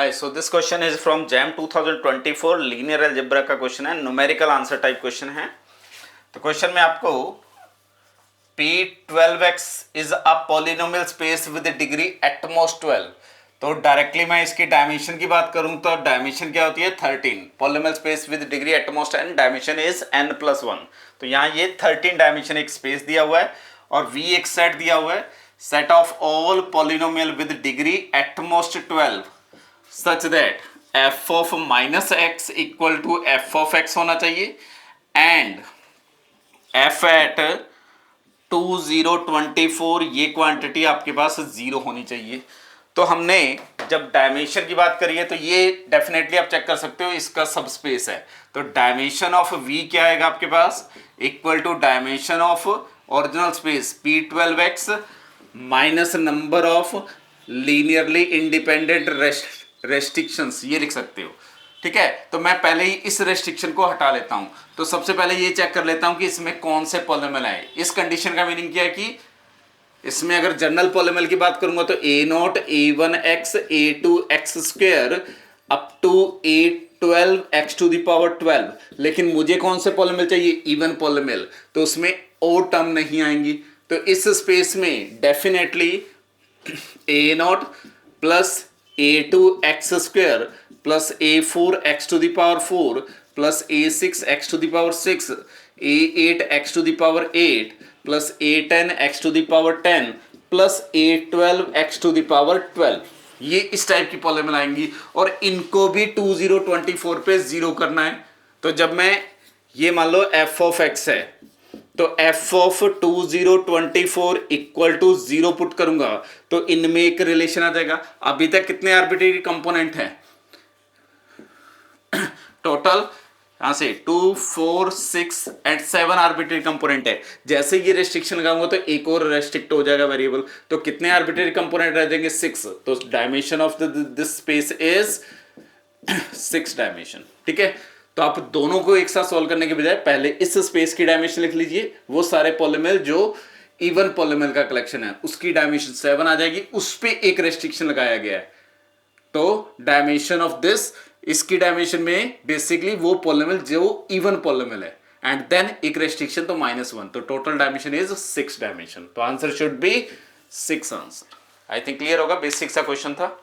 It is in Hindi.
Hi, so this question is from JAM 2024 linear algebra का क्वेश्चन है, न्यूमेरिकल आंसर टाइप क्वेश्चन है। तो क्वेश्चन में आपको P12x is a polynomial space with degree at most 12। तो डायरेक्टली मैं इसकी डायमेंशन की बात करूं तो डायमेंशन क्या होती है 13। Polynomial space with degree at most n, dimension is n+1। तो यहाँ ये 13 डायमेंशन एक स्पेस दिया हुआ है और V एक सेट दिया हुआ है, set of all polynomial with degree at most 12 such that f of minus x equal to f of x होना चाहिए and f at 2024 ये क्वांटिटी आपके पास 0 होनी चाहिए। तो हमने जब डायमेंशन की बात करी है तो ये डेफिनेटली आप चेक कर सकते हो, इसका सब स्पेस है। तो डायमेंशन ऑफ v क्या आएगा आपके पास, equal to dimension of original space P12x minus number of linearly independent restrictions, ये लिख सकते हो। ठीक है, तो मैं पहले ही इस रेस्ट्रिक्शन को हटा लेता हूं। तो सबसे पहले ये चेक कर लेता हूं कि इसमें कौन से पॉलिनोमियल आए। इस कंडीशन का मीनिंग क्या है कि इसमें अगर जनरल पॉलिनोमियल की बात करूंगा तो a0 a1x a2x square up to a12x to the power 12। लेकिन मुझे कौन से पॉलिनोमियल चाहिए, इवन पॉलिनोमियल, तो उसमें और टर्म नहीं आएंगी। तो इस स्पेस में definitely a0 plus a2x square plus a4x to the power 4 plus a6x to the power 6 a8x to the power 8 plus a10x to the power 10 plus a12x to the power 12, ये इस टाइप की पॉलिनोमियल आएंगी और इनको भी 2024 पे 0 करना है। तो जब मैं ये मान लो f ऑफ x है तो f of 2024 equal to 0 put करूंगा तो इनमें एक रिलेशन आ जाएगा। अभी तक कितने आर्बिट्रेरी कंपोनेंट हैं टोटल, यहां से 2 4 6 एंड 7 आर्बिट्रेरी कंपोनेंट है। जैसे ये रेस्ट्रिक्शन लगाऊंगा तो एक और रेस्ट्रिक्ट हो जाएगा वेरिएबल। तो कितने आर्बिट्रेरी कंपोनेंट रह जाएंगे, 6। तो dimension of this space is 6 dimension. ठीक है, तो आप दोनों को एक साथ सॉल्व करने के बजाय पहले इस स्पेस की डायमेंशन लिख लीजिए। वो सारे पॉलिनोमियल जो इवन पॉलिनोमियल का कलेक्शन है उसकी डायमेंशन 7 आ जाएगी, उस पे एक रेस्ट्रिक्शन लगाया गया है। तो डायमेंशन ऑफ दिस, इसकी डायमेंशन में बेसिकली वो पॉलिनोमियल जो इवन पॉलिनोमियल है एंड देन एक रेस्ट्रिक्शन तो -1। तो टोटल डायमेंशन इज 6 डायमेंशन। तो answer should be 6 answer. I think clear होगा, बेसिक सा क्वेश्चन था।